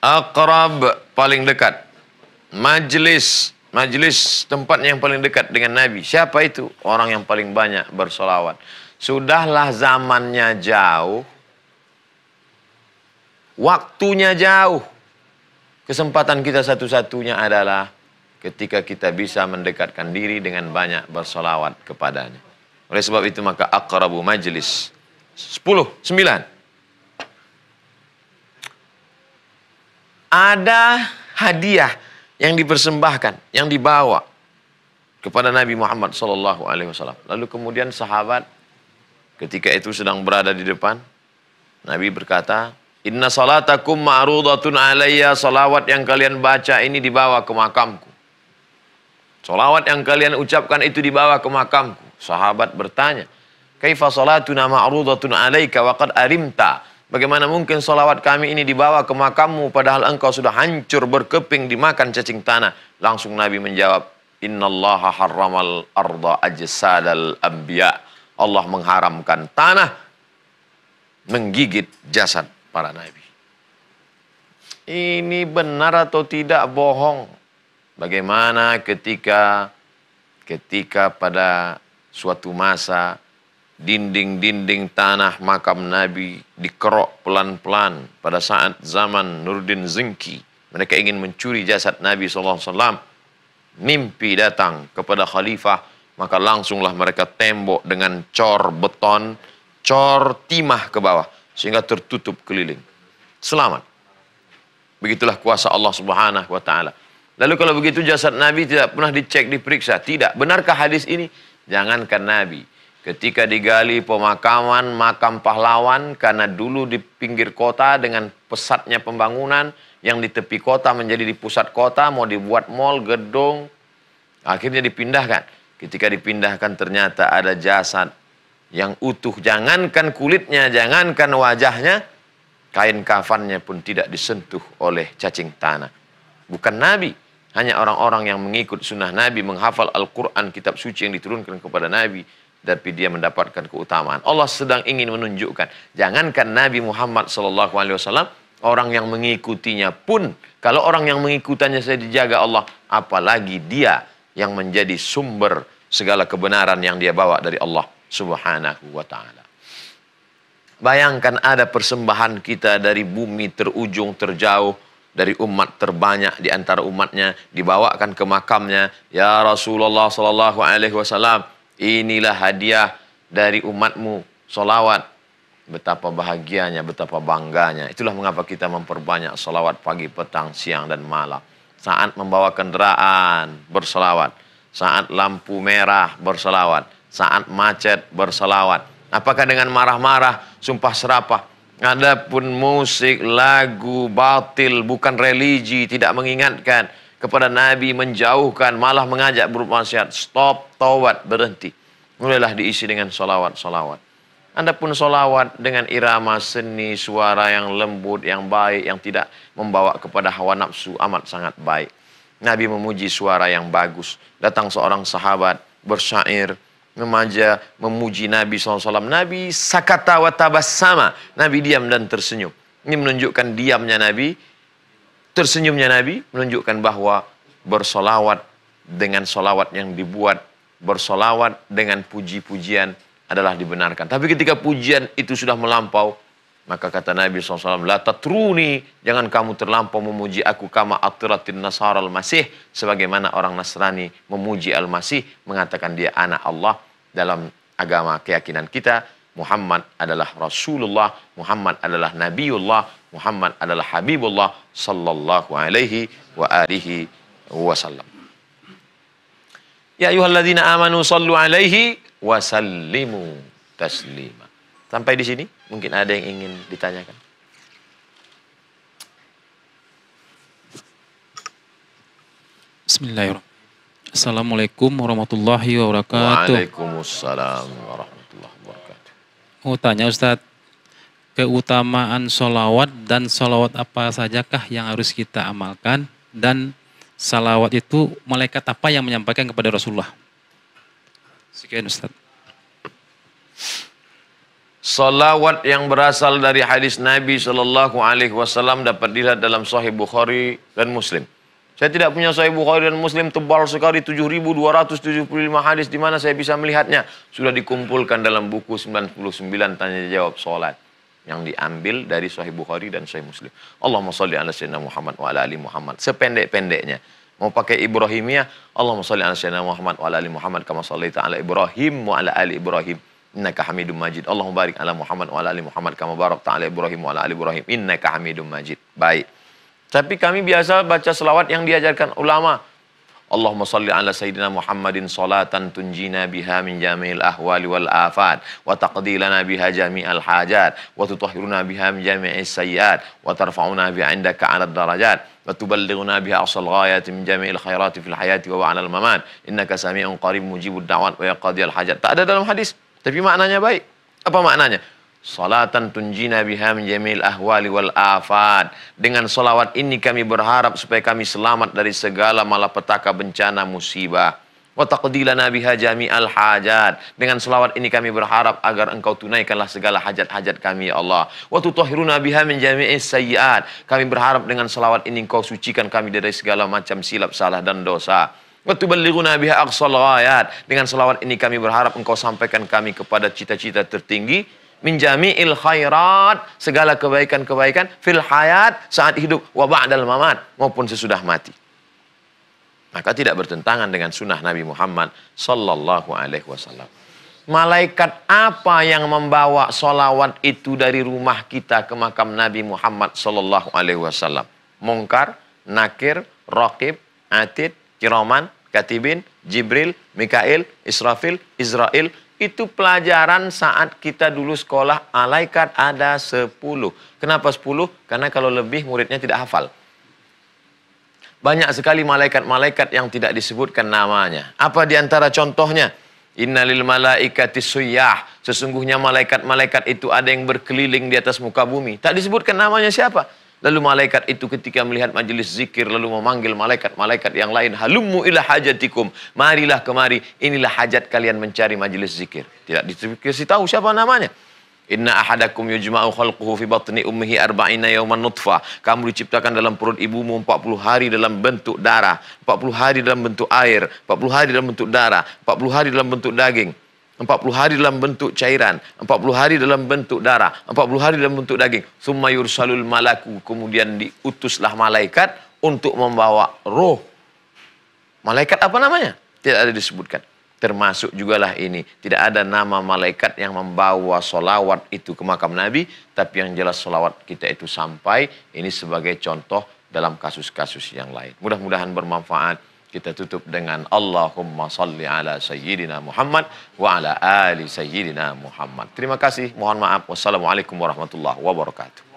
Aqrab, paling dekat. Majlis tempatnya yang paling dekat dengan Nabi. Siapa itu? Orang yang paling banyak bersolawat. Sudahlah zamannya jauh, waktunya jauh. Kesempatan kita satu-satunya adalah ketika kita bisa mendekatkan diri dengan banyak bersolawat kepadanya. Oleh sebab itu maka aqrabu majlis. 10, 9. Ada hadiah yang dipersembahkan, yang dibawa kepada Nabi Muhammad SAW. Lalu kemudian sahabat ketika itu sedang berada di depan, Nabi berkata, Inna salatakum ma'rudatun alayya, salawat yang kalian baca ini dibawa ke makamku. Salawat yang kalian ucapkan itu dibawa ke makamku. Sahabat bertanya, Kaifa salatuna ma'rudatun alayka wa qad arimta? Bagaimana mungkin salawat kami ini dibawa ke makammu padahal engkau sudah hancur berkeping dimakan cacing tanah? Langsung Nabi menjawab, Innallaha harramal arda ajsadal anbiya. Allah mengharamkan tanah menggigit jasad para nabi. Ini benar atau tidak bohong? Bagaimana ketika pada suatu masa dinding-dinding tanah makam Nabi dikerok pelan-pelan pada saat zaman Nuruddin Zinki. Mereka ingin mencuri jasad Nabi SAW. Mimpi datang kepada khalifah, maka langsunglah mereka tembok dengan cor beton, cor timah ke bawah, sehingga tertutup keliling. Selamat. Begitulah kuasa Allah Subhanahu wa Ta'ala. Lalu kalau begitu jasad Nabi tidak pernah dicek, diperiksa. Tidak. Benarkah hadis ini? Jangankan Nabi. Ketika digali pemakaman makam pahlawan, karena dulu di pinggir kota dengan pesatnya pembangunan, yang di tepi kota menjadi di pusat kota, mau dibuat mal, gedung, akhirnya dipindahkan. Ketika dipindahkan ternyata ada jasad yang utuh, jangankan kulitnya, jangankan wajahnya, kain kafannya pun tidak disentuh oleh cacing tanah. Bukan Nabi, hanya orang-orang yang mengikut sunnah Nabi, menghafal Al-Quran, kitab suci yang diturunkan kepada Nabi, tapi dia mendapatkan keutamaan. Allah sedang ingin menunjukkan, jangankan Nabi Muhammad SAW, orang yang mengikutinya pun, kalau orang yang mengikutannya saya dijaga Allah, apalagi dia yang menjadi sumber segala kebenaran yang dia bawa dari Allah Subhanahu wa Ta'ala. Bayangkan ada persembahan kita dari bumi terujung terjauh, dari umat terbanyak di antara umatnya, dibawakan ke makamnya. Ya Rasulullah SAW, inilah hadiah dari umatmu, solawat. Betapa bahagianya, betapa bangganya. Itulah mengapa kita memperbanyak solawat pagi, petang, siang, dan malam. Saat membawa kendaraan, bersolawat. Saat lampu merah, bersolawat. Saat macet, bersolawat. Apakah dengan marah-marah, sumpah serapah? Adapun musik, lagu, batil, bukan religi, tidak mengingatkan kepada Nabi, menjauhkan, malah mengajak bermaksiat. Stop, taubat, berhenti. Mulailah diisi dengan solawat-solawat. Adapun solawat dengan irama seni, suara yang lembut, yang baik, yang tidak membawa kepada hawa nafsu, amat sangat baik. Nabi memuji suara yang bagus. Datang seorang sahabat bersyair, memuji Nabi SAW. Nabi sakata wa tabassama. Nabi diam dan tersenyum. Ini menunjukkan diamnya Nabi, tersenyumnya Nabi, menunjukkan bahwa bersolawat dengan solawat yang dibuat, bersolawat dengan puji-pujian adalah dibenarkan. Tapi ketika pujian itu sudah melampau, maka kata Nabi SAW, La tatruni, jangan kamu terlampau memuji aku kama atiratin nasara al-masih, sebagaimana orang Nasrani memuji al-masih, mengatakan dia anak Allah. Dalam agama keyakinan kita, Muhammad adalah Rasulullah, Muhammad adalah Nabiullah, Muhammad adalah Habibullah sallallahu alaihi wa alihi wasallam. Ya ayyuhalladzina amanu sallu alaihi wa sallimu taslima. Sampai di sini mungkin ada yang ingin ditanyakan. Bismillahirrahmanirrahim. Assalamualaikum warahmatullahi wabarakatuh. Waalaikumsalam warahmatullahi wabarakatuh. Mau tanya Ustadz, keutamaan sholawat dan sholawat apa sajakah yang harus kita amalkan, dan salawat itu malaikat apa yang menyampaikan kepada Rasulullah? Sekian Ustadz. Salawat yang berasal dari hadis Nabi Shallallahu Alaihi Wasallam dapat dilihat dalam Sahih Bukhari dan Muslim. Saya tidak punya Sahih Bukhari dan Muslim, tebal sekali 7.275 hadis, di mana saya bisa melihatnya. Sudah dikumpulkan dalam buku 99 tanya jawab salat yang diambil dari Sahih Bukhari dan Sahih Muslim. Allahumma salli ala sayyidina Muhammad wa ala ali Muhammad. Sependek-pendeknya. Mau pakai Ibrahimiyah, Allahumma salli ala sayyidina Muhammad wa ala ali Muhammad kama shallaita ala Ibrahim wa ala ali Ibrahim innaka Hamidum Majid. Allahumma barik ala Muhammad wa ala ali Muhammad kama barakta ala Ibrahim wa ala ali Ibrahim innaka Hamidum Majid. Baik. Tapi kami biasa baca selawat yang diajarkan ulama. Allahumma salli ala sayyidina Muhammadin salatan tunjina biha min jami'il ahwali wal afat wa taqdi lana biha jami'al hajat wa tutahhiruna biha min jami'is sayyiat wa tarfa'una biha indaka 'ala darajat wa tuballighuna biha aqsal ghayati min jami'il khairati fil hayati wa 'alal mamat innaka sami'un qarib mujibud da'wat wa yaqdiyal hajat. Tak ada dalam hadis, tapi maknanya baik. Apa maknanya? Salatan tunjina biha min jamil ahwali wal afat. Dengan salawat ini kami berharap supaya kami selamat dari segala malapetaka, bencana, musibah. Wa taqdilana biha jami'al hajat. Dengan salawat ini kami berharap agar engkau tunaikanlah segala hajat-hajat kami ya Allah. Wa tutahhiruna biha min jami'is sayyiat. Kami berharap dengan salawat ini engkau sucikan kami dari segala macam silap, salah dan dosa. Wa tuballighuna biha aqsal ghayat. Dengan salawat ini kami berharap engkau sampaikan kami kepada cita-cita tertinggi min jami'il khairat, segala kebaikan-kebaikan fil hayat, saat hidup, wa ba'dal mamat, maupun sesudah mati. Maka tidak bertentangan dengan sunnah Nabi Muhammad sallallahu alaihi wasallam. Malaikat apa yang membawa solawat itu dari rumah kita ke makam Nabi Muhammad sallallahu alaihi wasallam? Munkar, Nakir, Raqib, Atid, Kiraman, Katibin, Jibril, Mikail, Israfil, Israel. Itu pelajaran saat kita dulu sekolah, malaikat ada 10. Kenapa 10? Karena kalau lebih muridnya tidak hafal. Banyak sekali malaikat-malaikat yang tidak disebutkan namanya. Apa diantara contohnya? Innalil malaikati suyyah. Sesungguhnya malaikat-malaikat itu ada yang berkeliling di atas muka bumi. Tak disebutkan namanya siapa. Lalu malaikat itu ketika melihat majelis zikir lalu memanggil malaikat-malaikat yang lain. Halummu ila hajatikum. Marilah kemari. Inilah hajat kalian mencari majelis zikir. Tidak dikasih tahu siapa namanya. Inna ahadakum yujma'u khalquhu fi batni ummihi arba'ina yawman nutfah. Kamu diciptakan dalam perut ibumu 40 hari dalam bentuk darah. 40 hari dalam bentuk air. 40 hari dalam bentuk darah. 40 hari dalam bentuk daging. 40 hari dalam bentuk cairan, 40 hari dalam bentuk darah, 40 hari dalam bentuk daging. Summa yursalul malaku, kemudian diutuslah malaikat untuk membawa roh. Malaikat apa namanya? Tidak ada disebutkan. Termasuk jugalah ini, tidak ada nama malaikat yang membawa solawat itu ke makam Nabi, tapi yang jelas solawat kita itu sampai. Ini sebagai contoh dalam kasus-kasus yang lain. Mudah-mudahan bermanfaat. Kita tutup dengan Allahumma salli ala sayyidina Muhammad wa ala ali sayyidina Muhammad. Terima kasih. Mohon maaf. Wassalamualaikum warahmatullahi wabarakatuh.